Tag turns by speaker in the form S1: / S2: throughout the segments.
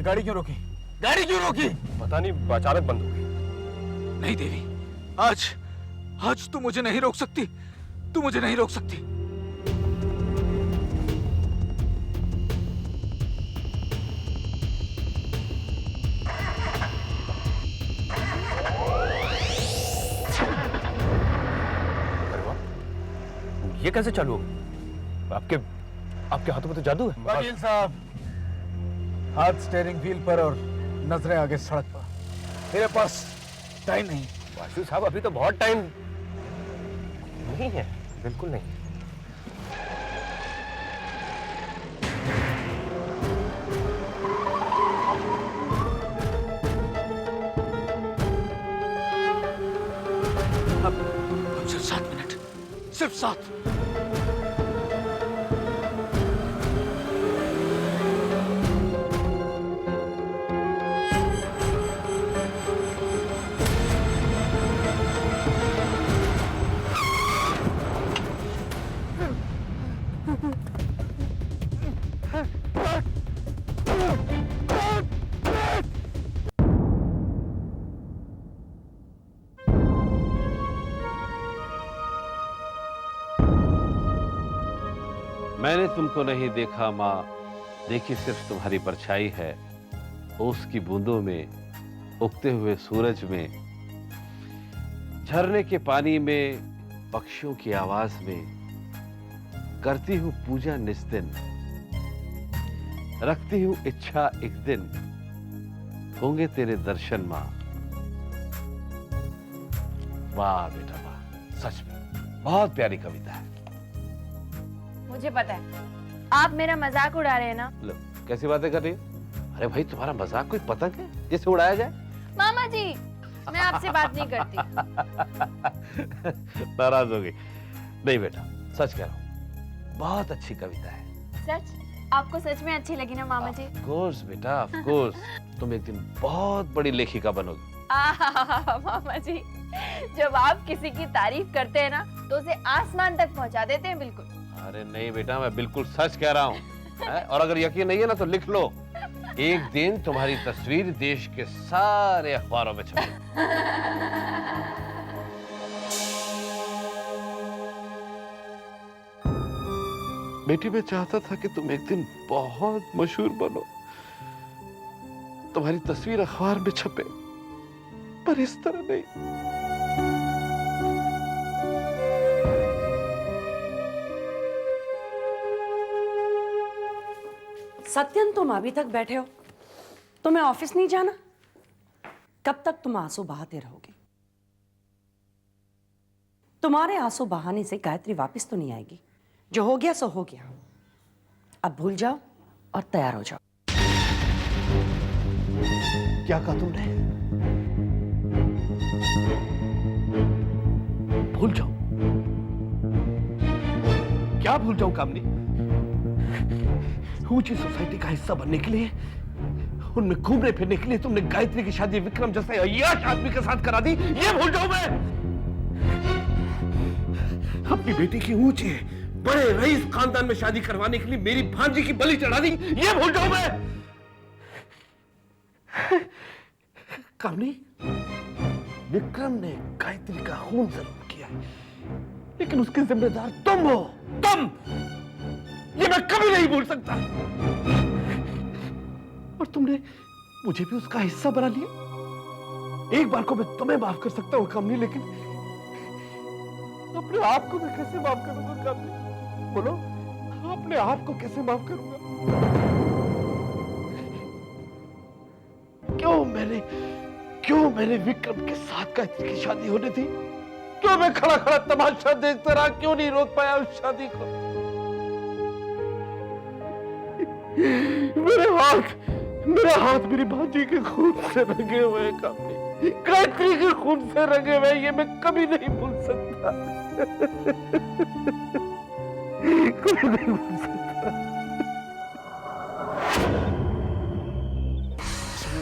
S1: गाड़ी क्यों रोकी? गाड़ी क्यों रोकी?
S2: पता नहीं, अचानक बंद हो गई।
S1: नहीं देवी, आज तू मुझे नहीं रोक सकती। तू मुझे नहीं रोक सकती।
S2: अरे वाह, ये कैसे चालू हो गई? आपके हाथों में तो जादू है।
S1: वकील साहब, हाथ स्टीयरिंग व्हील पर और नजरें आगे सड़क पर। मेरे पास टाइम नहीं।
S2: वासु साहब, अभी तो बहुत टाइम नहीं है। बिल्कुल नहीं।
S1: अब सिर्फ 7 मिनट, सिर्फ 7।
S3: मैंने तुमको नहीं देखा माँ, देखी सिर्फ तुम्हारी परछाई है। ओस की बूंदों में, उगते हुए सूरज में, झरने के पानी में, पक्षियों की आवाज में। करती हूँ पूजा निस्दिन, रखती हूँ इच्छा एक दिन होंगे तेरे दर्शन माँ। वाह बेटा वाह, सच में बहुत प्यारी कविता है।
S4: मुझे पता है आप मेरा मजाक उड़ा रहे हैं ना।
S3: लो, कैसी बातें कर रही हो? अरे भाई, तुम्हारा मजाक कोई पतंग है जिसे उड़ाया जाए?
S4: मामा जी, मैं आपसे बात नहीं करती।
S3: नाराज हो गई? नहीं बेटा, सच कह रहा हूँ, बहुत अच्छी कविता है।
S4: सच? आपको सच में अच्छी लगी ना मामा जी?
S3: ऑफ कोर्स बेटा, ऑफ कोर्स। तुम एक दिन बहुत बड़ी लेखिका बनोगी।
S4: मामा जी, जब आप किसी की तारीफ करते हैं ना तो उसे आसमान तक पहुंचा देते हैं। बिल्कुल।
S3: अरे नहीं बेटा, मैं बिल्कुल सच कह रहा हूँ। और अगर यकीन नहीं है ना तो लिख लो, एक दिन तुम्हारी तस्वीर देश के सारे अखबारों में छपेगी। बेटी, मैं चाहता था कि तुम एक दिन बहुत मशहूर बनो, तुम्हारी तस्वीर अखबार में छपे, पर इस तरह नहीं।
S5: सत्यन, तुम अभी तक बैठे हो? तुम्हें ऑफिस नहीं जाना? कब तक तुम आंसू बहाते रहोगे? तुम्हारे आंसू बहाने से गायत्री वापस तो नहीं आएगी। जो हो गया सो हो गया। अब भूल जाओ और तैयार हो जाओ।
S3: क्या कहा तुमने? भूल जाओ? क्या भूल जाऊं कामनी? ऊंची सोसाइटी का हिस्सा बनने के लिए, उनमें घूमने फिरने के लिए तुमने गायत्री की शादी विक्रम जैसे अय्याश आदमी के साथ करा दी। ये भूल जाऊं मैं? अपनी बेटी की ऊंचे बड़े रईस खानदान में शादी करवाने के लिए मेरी भांजी की बलि चढ़ा दी। ये भूल जाऊं मैं? कामनी, विक्रम ने गायत्री का खून जरूर किया है, लेकिन उसके जिम्मेदार तुम हो। तुम! ये मैं कभी नहीं भूल सकता। और तुमने मुझे भी उसका हिस्सा बना लिया। एक बार को मैं तुम्हें माफ कर सकता हूं कामनी, लेकिन अपने आप को मैं कैसे माफ करूंगा कामनी? बोलो, अपने आप को कैसे माफ करूंगा? क्यों मैंने विक्रम के साथ गायत्री की शादी होने दी? क्यों मैं खड़ा खड़ा तमाशा देखता रहा? क्यों नहीं रोक पाया उस शादी को? मेरे हाथ मेरी भांजी के खून से रंगे हुए हैं कामनी, गायत्री के खून से रंगे हुए। ये मैं कभी नहीं भूल सकता। कभी नहीं भूल सकता।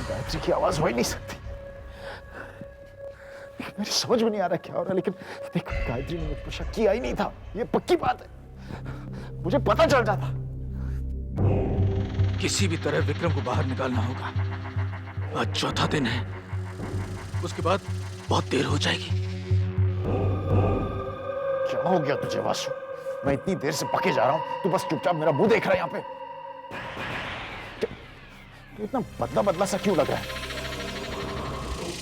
S1: गायत्री की आवाज हो ही नहीं सकती। मेरी समझ में नहीं आ रहा क्या हो रहा है, लेकिन देखो, गायत्री ने मुझ पर शक किया ही नहीं था, ये पक्की बात है। मुझे पता चल जाता। किसी भी तरह विक्रम को बाहर निकालना होगा। आज चौथा दिन है, उसके बाद बहुत देर हो जाएगी।
S3: क्या हो गया तुझे वासु? मैं इतनी देर से पके जा रहा हूं, तू बस चुपचाप मेरा मुंह देख रहा है यहाँ पे। तू इतना बदला बदला सा क्यों लग रहा है?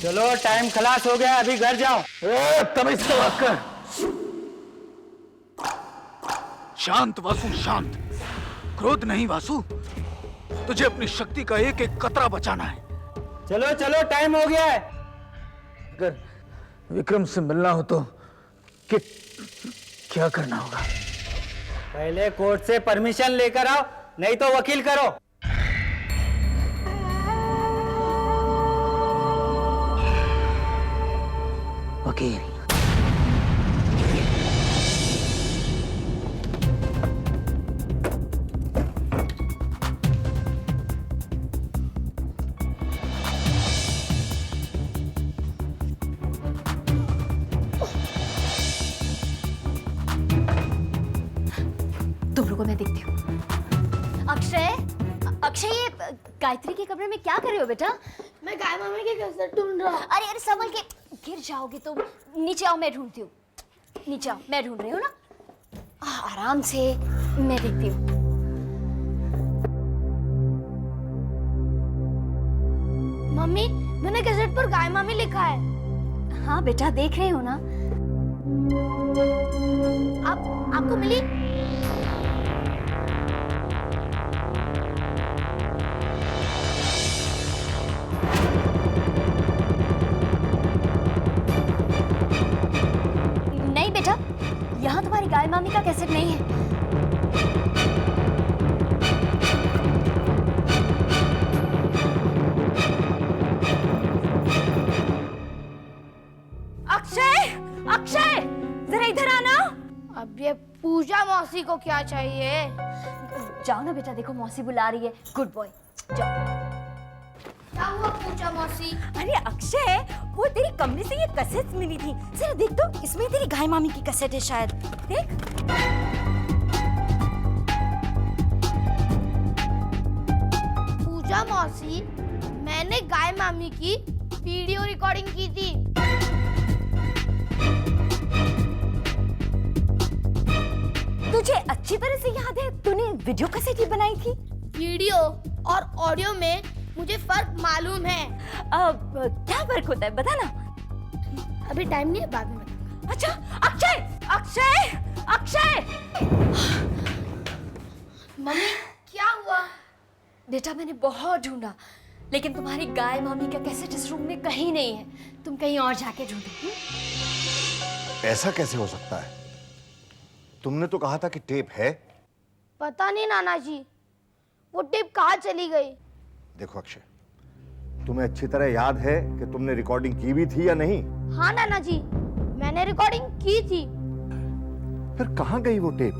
S6: चलो टाइम खलास हो गया, अभी घर जाओ।
S1: तमीज से बात कर। शांत वासु, शांत। क्रोध नहीं वासु, तुझे अपनी शक्ति का एक एक कतरा बचाना है।
S6: चलो चलो टाइम हो गया है।
S1: अगर विक्रम से मिलना हो तो क्या करना होगा?
S6: पहले कोर्ट से परमिशन लेकर आओ, नहीं तो वकील करो।
S1: वकील?
S4: तुम लोगों मैं देखती हूँ। अक्षय, अक्षय ये गायत्री के कमरे में क्या कर रहे हो बेटा?
S7: मैं गाय मामी के कैसे ढूंढ रहा हूँ।
S4: अरे अरे संभल के, गिर जाओगे तुम। नीचे आओ, मैं ढूंढती हूँ। नीचे आओ, मैं ढूंढ रही हूँ ना। आराम से, मैं देखती हूँ।
S7: मम्मी, मैंने कैसेट पर गाय मामी लिखा है।
S4: हाँ बेटा, देख रही हो ना।
S7: आपको मिली?
S4: नहीं बेटा, यहाँ तुम्हारी गाय मामी का कैसेट नहीं है। अक्षय, अक्षय, जरा इधर आना।
S7: अब ये पूजा मौसी को क्या चाहिए?
S4: जाओ ना बेटा, देखो मौसी बुला रही है। गुड बॉय, जाओ।
S7: क्या हुआ पूजा मौसी?
S5: अरे अक्षय, वो तेरी कमरे से ये कैसेट मिली थी, जरा देख तो, इसमें तेरी गाय मामी की कैसेट है शायद। देख।
S7: पूजा मौसी, मैंने गाय मामी की वीडियो रिकॉर्डिंग की थी।
S5: तुझे अच्छी तरह से याद है तूने वीडियो कैसेट ही बनाई थी?
S7: वीडियो और ऑडियो में मुझे फर्क मालूम है।
S5: क्या फर्क होता है बता ना।
S7: अभी टाइम नहीं है, बाद में बताऊंगा।
S5: अच्छा अक्षय, अक्षय, अक्षय।
S7: मम्मी, क्या हुआ?
S4: बेटा मैंने बहुत ढूंढा, लेकिन तुम्हारी गाय मामी का कैसेट इस रूम में कहीं नहीं है। तुम कहीं और जाके ढूंढो।
S3: ऐसा कैसे हो सकता है? तुमने तो कहा था कि टेप है।
S7: पता नहीं नाना जी, वो टेप कहाँ चली गई?
S3: देखो अक्षय, तुम्हें अच्छी तरह याद है कि तुमने रिकॉर्डिंग की भी थी या नहीं?
S7: हाँ नाना जी, मैंने रिकॉर्डिंग की थी।
S3: फिर कहाँ गई वो टेप?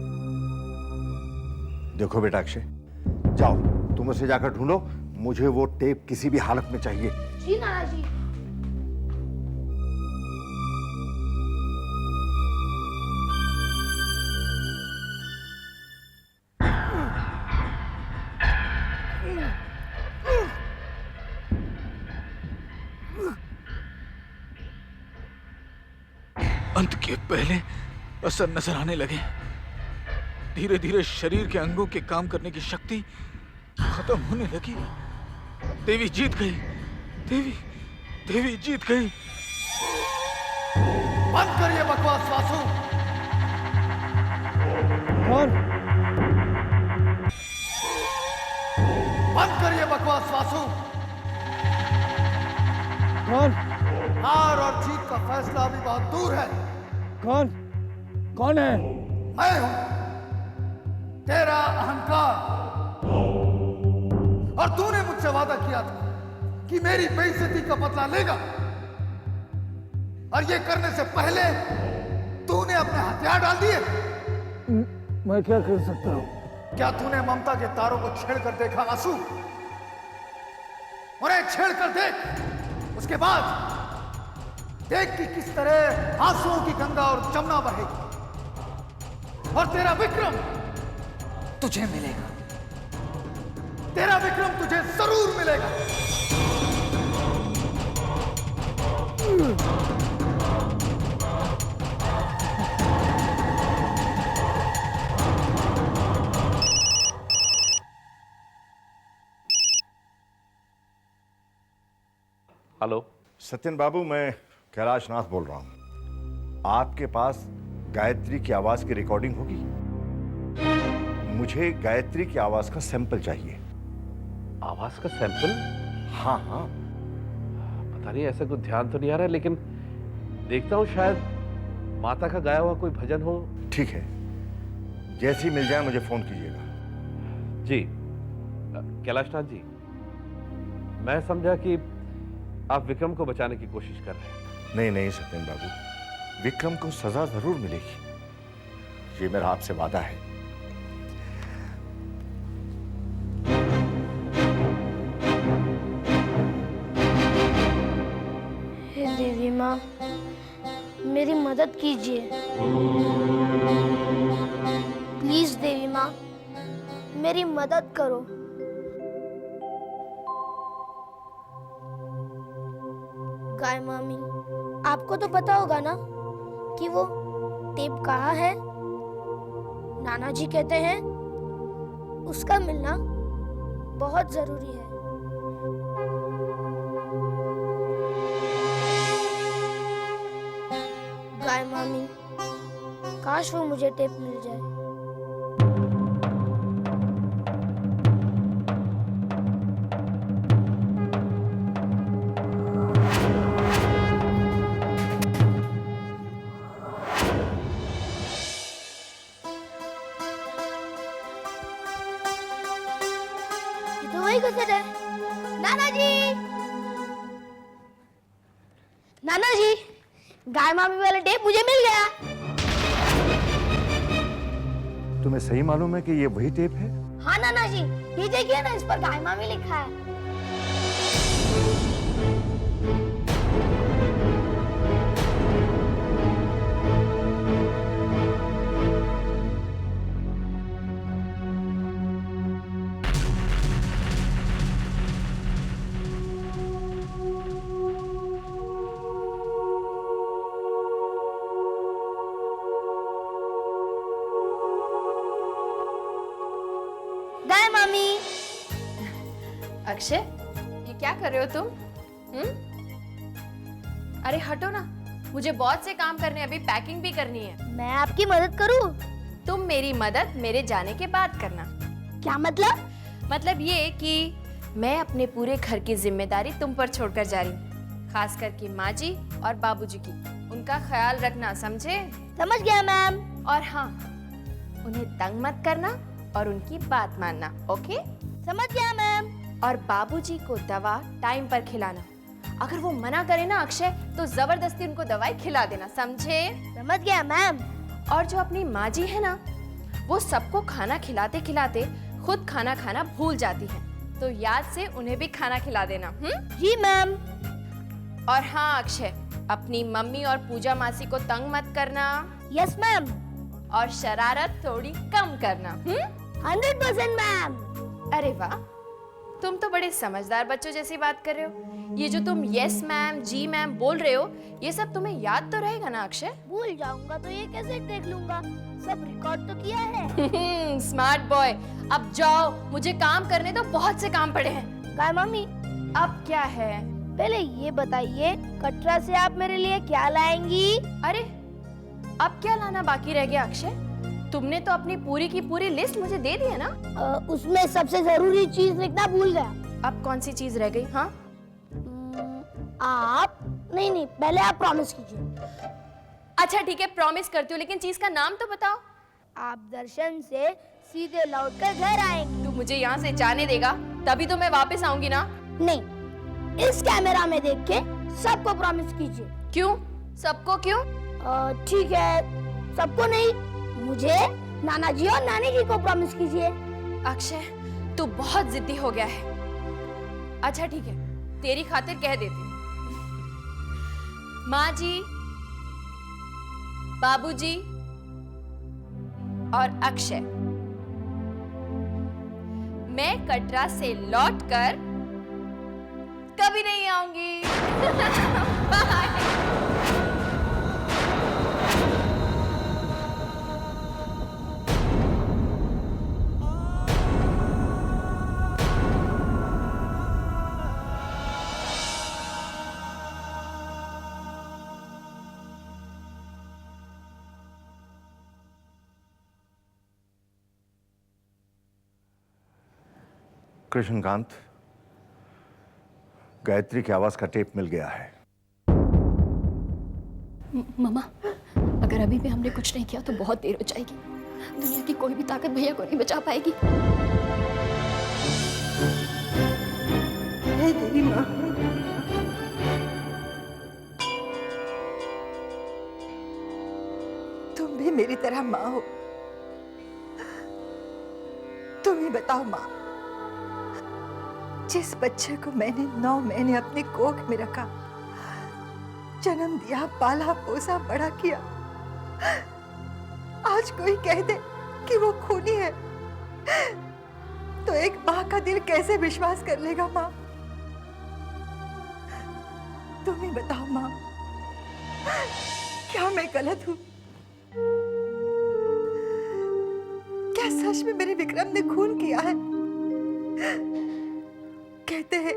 S3: देखो बेटा अक्षय, जाओ तुम उसे जाकर ढूंढो, मुझे वो टेप किसी भी हालत में चाहिए।
S7: जी नाना जी।
S1: अंत के पहले असर नजर आने लगे। धीरे धीरे शरीर के अंगों के काम करने की शक्ति खत्म होने लगी। देवी जीत गई, देवी जीत गई।
S8: बंद करिए बकवास वासु।
S1: कौन?
S8: बंद करिए बकवास वासु।
S1: कौन?
S8: हार और जीत का फैसला अभी बहुत दूर है।
S1: कौन है?
S8: मैं हूं, तेरा अहंकार। और तूने मुझसे वादा किया था कि मेरी बेइज्जती का बदला लेगा, और ये करने से पहले तूने अपने हथियार डाल दिए।
S1: मैं क्या कर सकता हूँ?
S8: क्या तूने ममता के तारों को छेड़कर देखा आंसू? उन्हें छेड़कर देख, उसके बाद देख कि किस तरह आंसुओं की गंगा और जमुना बहेगी, और तेरा विक्रम तुझे मिलेगा। तेरा विक्रम तुझे जरूर मिलेगा।
S3: हेलो।
S9: सत्यन बाबू, मैं कैलाश नाथ बोल रहा हूं। आपके पास गायत्री की आवाज की रिकॉर्डिंग होगी? मुझे गायत्री की आवाज का सैंपल चाहिए।
S3: आवाज का सैंपल?
S9: हाँ हाँ।
S3: पता नहीं, ऐसा कुछ ध्यान तो नहीं आ रहा है, लेकिन देखता हूँ, शायद माता का गाया हुआ कोई भजन हो।
S9: ठीक है, जैसे ही मिल जाए मुझे फोन कीजिएगा।
S3: जी। कैलाश नाथ जी, मैं समझा कि आप विक्रम को बचाने की कोशिश कर रहे हैं।
S9: नहीं नहीं सत्यन बाबू, विक्रम को सजा जरूर मिलेगी, ये मेरा आपसे वादा है।
S7: हे देवी माँ, मेरी मदद कीजिए। प्लीज देवी माँ, मेरी मदद करो। गाय मामी, आपको तो पता होगा ना कि वो टेप कहाँ है? नाना जी कहते हैं उसका मिलना बहुत जरूरी है। गाय मामी, काश वो मुझे टेप मिल जाए। ये तो वही कैसेट है। नाना जी, नाना जी, गाय मामी वाला टेप मुझे मिल गया।
S9: तुम्हें सही मालूम है कि ये वही टेप है?
S7: हाँ नाना जी, ये देखिए ना, इस पर गाय मामी लिखा है। गाय मामी।
S10: अक्षय, ये क्या कर रहे हो तुम? अरे हटो ना, मुझे बहुत से काम करने हैं, अभी पैकिंग भी करनी है।
S7: मैं आपकी मदद करूं?
S10: तुम मेरी मदद मेरे जाने के बाद करना।
S7: क्या मतलब?
S10: मतलब ये कि मैं अपने पूरे घर की जिम्मेदारी तुम पर छोड़कर जा रही हूँ, खास करके माँ जी और बाबूजी की। उनका ख्याल रखना, समझे?
S7: समझ गया मैम।
S10: और हाँ, उन्हें तंग मत करना और उनकी बात मानना, ओके?
S7: समझ गया मैम।
S10: और बाबूजी को दवा टाइम पर खिलाना। अगर वो मना करे ना अक्षय, तो जबरदस्ती उनको दवाई खिला देना, समझे?
S7: समझ गया मैम।
S10: और जो अपनी माँ जी है ना, वो सबको खाना खिलाते खिलाते खुद खाना खाना भूल जाती है, तो याद से उन्हें भी खाना खिला देना।
S7: जी मैम।
S10: और हाँ अक्षय, अपनी मम्मी और पूजा मासी को तंग मत करना।
S7: Yes ma'am.
S10: और शरारत थोड़ी कम करना।
S7: 100% मैम।
S10: अरे वाह, तुम तो बड़े समझदार बच्चों जैसी बात कर रहे हो। ये जो तुम यस मैम, जी मैम बोल रहे हो, ये सब तुम्हें याद तो रहेगा ना अक्षय?
S7: भूल जाऊंगा तो ये कैसे देख लूंगा, सब रिकॉर्ड तो किया है।
S10: Smart boy. अब जाओ, मुझे काम करने दो, बहुत से काम पड़े हैं।
S7: गाय मम्मी,
S10: अब क्या है?
S7: पहले ये बताइए, कटरा से आप मेरे लिए क्या लाएंगी?
S10: अरे अब क्या लाना बाकी रह गया अक्षय? तुमने तो अपनी पूरी की पूरी लिस्ट मुझे दे दी है ना?
S7: उसमें सबसे जरूरी चीज लिखना भूल गया।
S10: अब कौन सी चीज रह गई? हाँ,
S7: आप नहीं, पहले आप प्रॉमिस कीजिए।
S10: अच्छा ठीक है, प्रॉमिस करती हूँ, लेकिन चीज का नाम तो बताओ।
S7: आप दर्शन से सीधे लौटकर घर आएंगी।
S10: तू मुझे यहाँ से जाने देगा तभी तो मैं वापस आऊंगी ना?
S7: नहीं, इस कैमरा में देख के सबको प्रॉमिस कीजिए।
S10: क्यों? सबको क्यों?
S7: ठीक है, सबको नहीं, मुझे, नाना जी और नानी जी को प्रॉमिस कीजिए।
S10: अक्षय, तू बहुत जिद्दी हो गया है। अच्छा ठीक है, तेरी खातिर कह देती हूँ। माँ जी, बाबूजी और अक्षय, मैं कटरा से लौटकर कभी नहीं आऊंगी। बाय।
S9: कृष्णकांत, गायत्री की आवाज का टेप मिल गया है।
S4: मामा, अगर अभी भी हमने कुछ नहीं किया तो बहुत देर हो जाएगी। दुनिया की कोई भी ताकत भैया को नहीं बचा पाएगी।
S5: हे तेरी माँ, तुम भी मेरी तरह माँ हो। तुम ही बताओ माँ, जिस बच्चे को मैंने 9 महीने अपने कोख में रखा, जन्म दिया, पाला पोसा, बड़ा किया, आज कोई कह दे कि वो खूनी है तो एक माँ का दिल कैसे विश्वास कर लेगा माँ? तुम ही बताओ माँ, क्या मैं गलत हूँ? क्या सच में मेरे विक्रम ने खून किया है? कहते हैं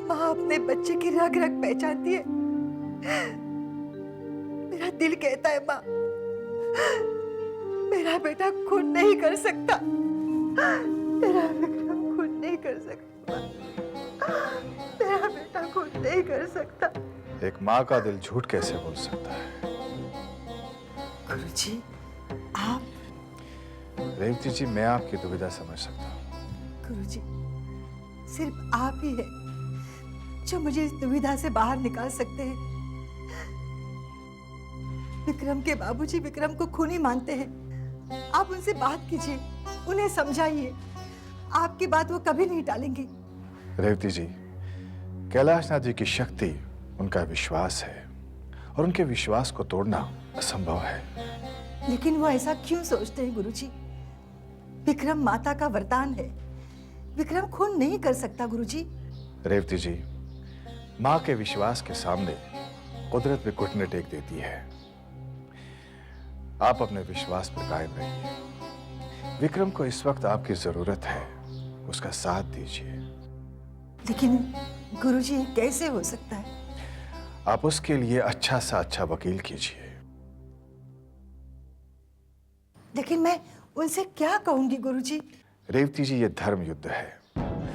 S5: माँ अपने बच्चे की रग रग पहचानती है। मेरा दिल कहता है माँ, मेरा बेटा खून नहीं कर सकता, मेरा विक्रम खून नहीं कर सकता, मेरा बेटा खून नहीं कर सकता।
S9: एक माँ का दिल झूठ कैसे बोल सकता है?
S5: गुरुजी, आप।
S9: रेवती जी, मैं आपकी दुविधा समझ सकता हूँ।
S5: गुरुजी, सिर्फ आप ही है जो मुझे इस दुविधा से बाहर निकाल सकते हैं। विक्रम के बाबूजी विक्रम को खूनी मानते हैं। आप उनसे बात कीजिए, उन्हें समझाइए। आपकी बात वो कभी नहीं टालेंगे।
S9: रेवती जी, कैलाशनाथ जी की शक्ति उनका विश्वास है और उनके विश्वास को तोड़ना असंभव है।
S5: लेकिन वो ऐसा क्यों सोचते हैं गुरुजी? विक्रम माता का वरदान है, विक्रम खून नहीं कर सकता गुरुजी।
S9: रेवती जी, माँ के विश्वास के सामने कुदरत भी घुटने टेक देती है। आप अपने विश्वास पर कायम रहिए। विक्रम को इस वक्त आपकी जरूरत है, उसका साथ दीजिए।
S5: लेकिन गुरुजी, ये कैसे हो सकता है?
S9: आप उसके लिए अच्छा सा अच्छा वकील कीजिए।
S5: लेकिन मैं उनसे क्या कहूंगी गुरुजी?
S9: रेवती जी, ये धर्म युद्ध है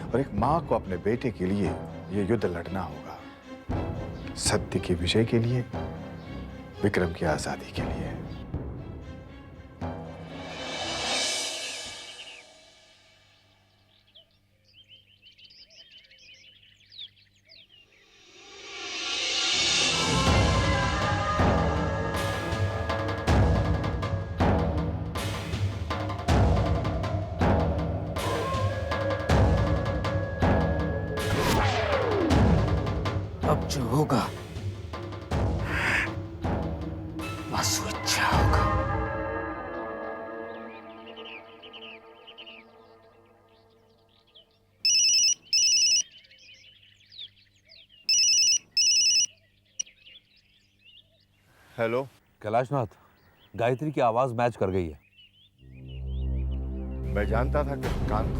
S9: और एक माँ को अपने बेटे के लिए ये युद्ध लड़ना होगा। सत्य की विजय के लिए, विक्रम की आजादी के लिए।
S3: अब जो होगा बस वो अच्छा होगा।
S9: हेलो।
S11: कैलाशनाथ, गायत्री की आवाज मैच कर गई है।
S9: मैं जानता था कृष्णकांत,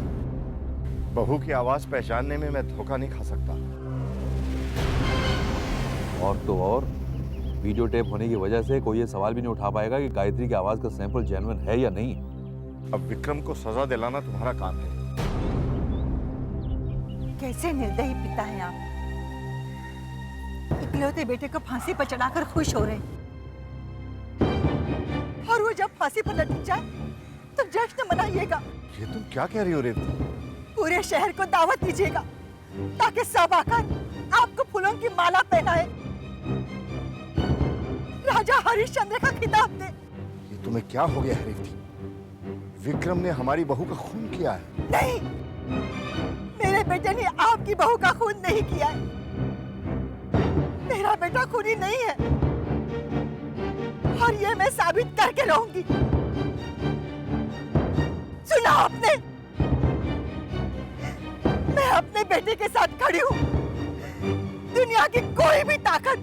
S9: बहू की आवाज पहचानने में मैं धोखा नहीं खा सकता।
S11: और तो और वीडियो टेप होने की वजह से कोई ये सवाल भी नहीं उठा पाएगा कि गायत्री की आवाज का सैंपल जेन्युइन है या नहीं।
S9: अब विक्रम को सजा दिलाना तुम्हारा काम है।
S5: कैसे निर्दयी पिता हैं आप? इकलौते बेटे को फांसी पर चढ़ाकर खुश हो रहे हैं, और वो जब फांसी पर लटक जाए तो जश्न मनाइएगा।
S9: ये तुम क्या कह रही हो रेवती?
S5: पूरे शहर को दावत दीजिएगा ताकि सब आकर आपको फूलों की माला पहनाए, राजा हरिश्चंद्र का खिताब दे।
S9: ये तुम्हें क्या हो गया है रेवती? विक्रम ने हमारी बहू का खून किया है।
S5: नहीं, मेरे बेटे ने आपकी बहू का खून नहीं किया है। मेरा बेटा खूनी नहीं है, और ये मैं साबित करके रहूंगी। सुना आपने? मैं अपने बेटे के साथ खड़ी हूँ। दुनिया की कोई भी ताकत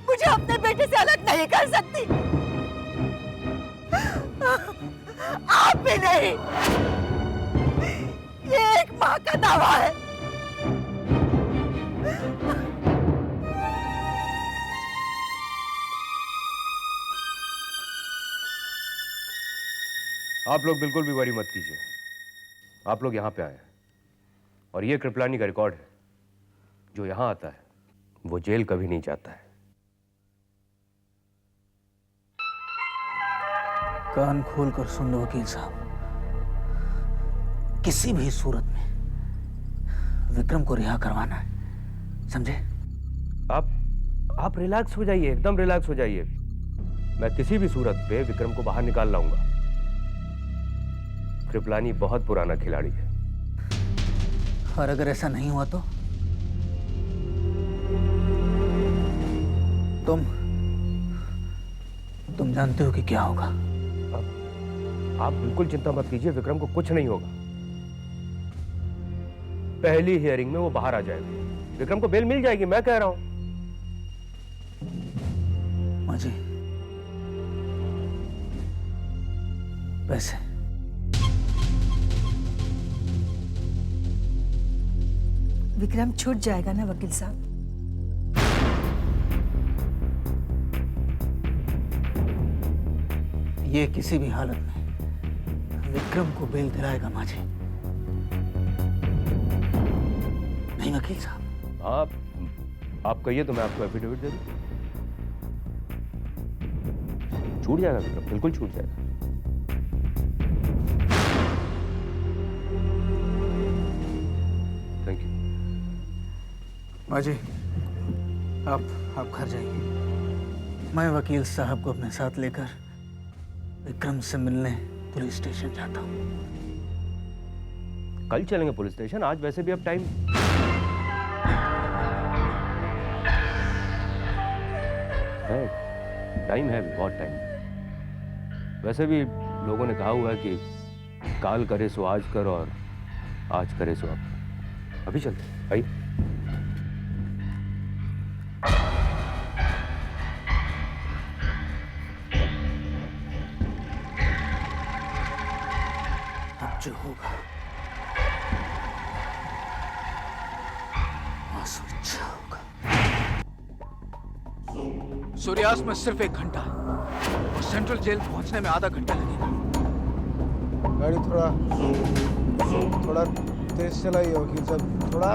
S5: मुझे अपने बेटे से अलग नहीं कर सकती। आप भी नहीं। ये एक माँ का दावा है।
S2: आप लोग बिल्कुल भी वरी मत कीजिए। आप लोग यहाँ पे आए हैं और ये कृपलानी का रिकॉर्ड है। जो यहाँ आता है वो जेल कभी नहीं जाता है।
S1: कान खोल कर सुन लो वकील साहब, किसी भी सूरत में विक्रम को रिहा करवाना है, समझे?
S2: आप रिलैक्स हो जाइए, एकदम रिलैक्स हो जाइए। मैं किसी भी सूरत पे विक्रम को बाहर निकाल लाऊंगा। कृपलानी बहुत पुराना खिलाड़ी है।
S1: और अगर ऐसा नहीं हुआ तो तुम जानते हो कि क्या होगा।
S2: आप बिल्कुल चिंता मत कीजिए, विक्रम को कुछ नहीं होगा। पहली हियरिंग में वो बाहर आ जाएगा। विक्रम को बेल मिल जाएगी, मैं कह रहा हूं।
S1: माजी, पैसे
S5: विक्रम छूट जाएगा ना वकील साहब?
S1: ये किसी भी हालत में विक्रम को बेल दिलाएगा माजी। नहीं वकील साहब?
S2: आप कहिए तो मैं आपको एफिडेविट दे दूं। छूट जाएगा विक्रम, बिल्कुल छूट जाएगा। Thank you.
S1: माजी, आप घर जाइए। मैं वकील साहब को अपने साथ लेकर विक्रम से मिलने पुलिस स्टेशन जाता हूँ।
S2: कल चलेंगे पुलिस स्टेशन, आज वैसे भी अब टाइम है भी, बहुत टाइम। वैसे भी लोगों ने कहा हुआ है कि काल करे सो आज कर और आज करे सो अब। अभी चलते हैं, आइए।
S1: अब जो होगा आंसू अच्छा होगा। सूर्यास्त में सिर्फ 1 घंटा और सेंट्रल जेल पहुंचने में आधा घंटा लगेगा।
S8: गाड़ी थोड़ा तेज चलाइए वकील साहब, थोड़ा।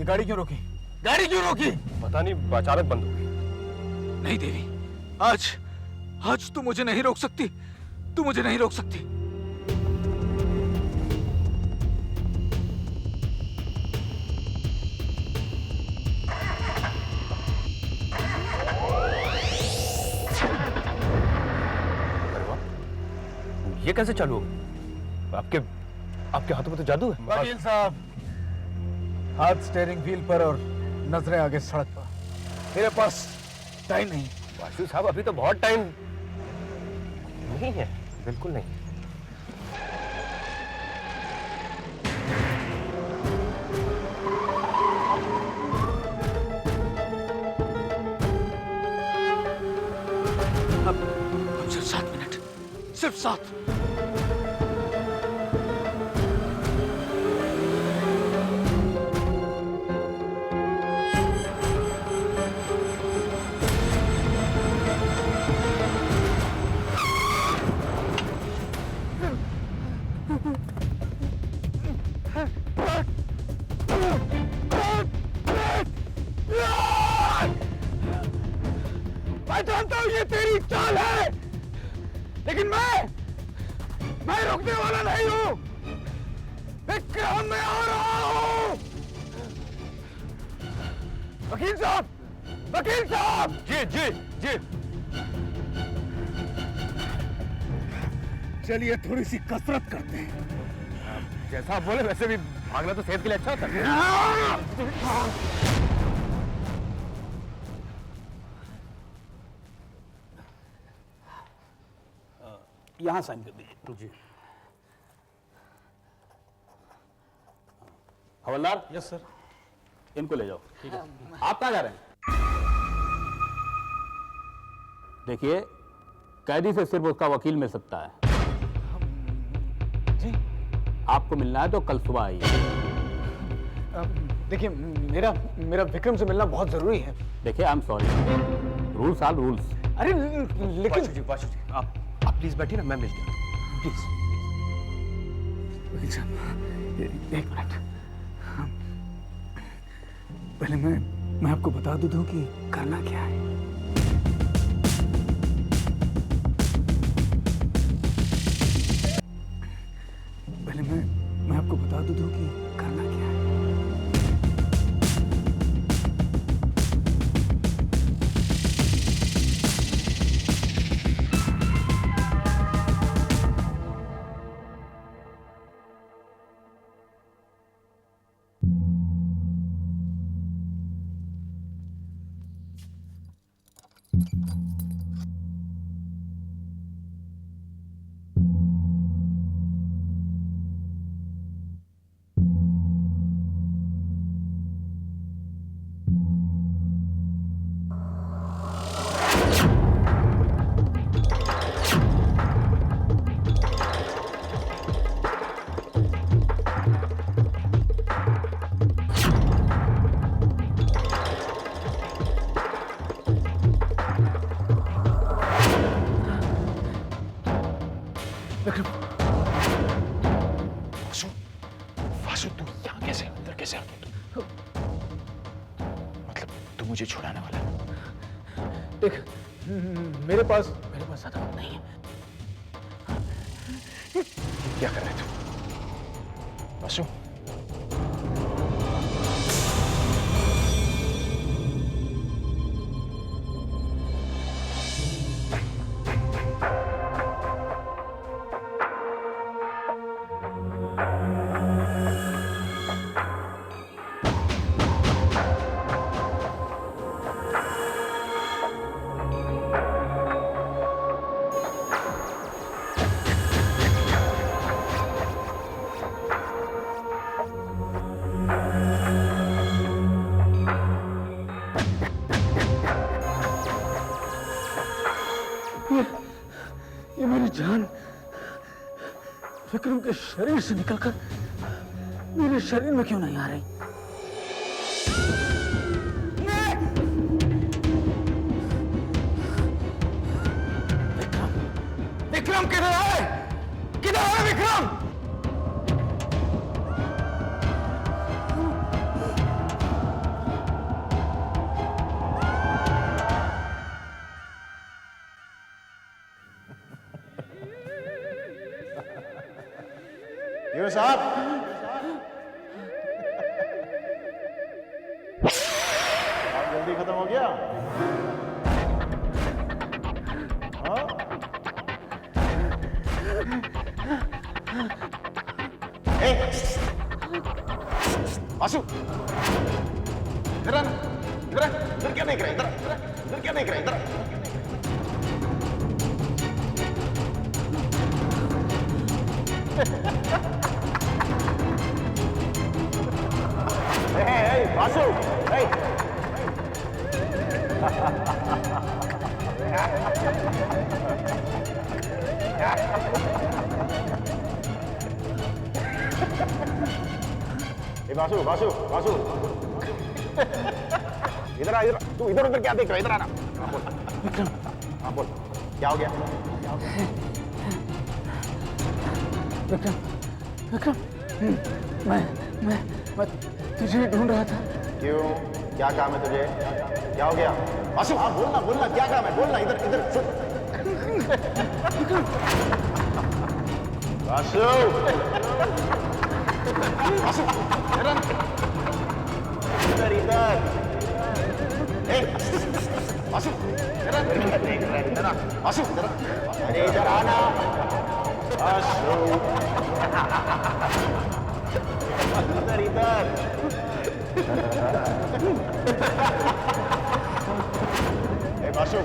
S1: गाड़ी क्यों रोकी? गाड़ी क्यों रोकी?
S2: पता नहीं, अचानक बंद हो गई।
S1: नहीं देवी, आज तू मुझे नहीं रोक सकती। तू मुझे नहीं रोक सकती।
S2: ये कैसे चालू हो गई? आपके हाथों में तो जादू है।
S1: वकील साहब, हाथ स्टीयरिंग व्हील पर और नजरें आगे सड़क पर। मेरे पास टाइम नहीं।
S2: वासु साहब, अभी तो बहुत टाइम नहीं है, बिल्कुल नहीं।
S1: अब सिर्फ 7 मिनट, सिर्फ 7।
S3: मैं जानता हूं ये तेरी चाल है, लेकिन मैं रुकने वाला नहीं हूं। विक्रम, मैं आ रहा हूं। वकील साहब, वकील साहब!
S2: जी जी जी।
S3: चलिए थोड़ी सी कसरत करते हैं।
S2: जैसा आप बोले वैसे भी भागना तो सेहत के लिए अच्छा होता है।
S3: यहां साइन कर दीजिए।
S2: जी।
S3: हवलदार।
S6: Yes sir.
S3: इनको ले जाओ। ठीक है। आप कहाँ जा रहे हैं? देखिए, कैदी से सिर्फ उसका वकील मिल सकता है।
S1: जी
S3: आपको मिलना है तो कल सुबह आइए।
S1: देखिए, मेरा विक्रम से मिलना बहुत जरूरी है।
S3: देखिए, I am sorry, rules are rules.
S1: अरे लेकिन
S2: पाशु जी आप प्लीज बैठिए ना, मैं मिल गया प्लीज।
S1: वकील साहब, एक मिनट। पहले मैं आपको बता दूं कि करना क्या है। पहले मैं आपको बता दूं कि करना क्या है।
S9: वासु तू यहाँ कैसे अंदर कैसे आ गया तू? मतलब तू मुझे छुड़ाने वाला है?
S1: देख, मेरे पास ज्यादा वक्त नहीं है।
S9: क्या कर रहे तू वासु?
S1: ये मेरी जान विक्रम के शरीर से निकलकर मेरे शरीर में क्यों नहीं आ रही? विक्रम किधर है? किधर है विक्रम?
S9: यूं साहब, काम जल्दी खत्म हो गया? हाँ? वासु, इधर आना, इधर क्या देख रहे हैं? इधर क्या देख रहे हैं? इधर hey, Vasu! Hey! hey, Vasu! इधर आ, इधर तू इधर उधर क्या देख रहा है? इधर आना।
S1: विक्रम,
S9: हाँ बोल, क्या हो गया?
S1: विक्रम, मैं तुझे ढूंढ रहा था।
S9: क्यों? क्या काम है तुझे? क्या हो गया? वासु, हाँ बोलना, क्या काम है? बोलना, इधर सुन। वासु, इधर।
S3: वासु जरा देख रहा है ना वासु जरा अरे इधर आना वासु इधर इधर ए वासु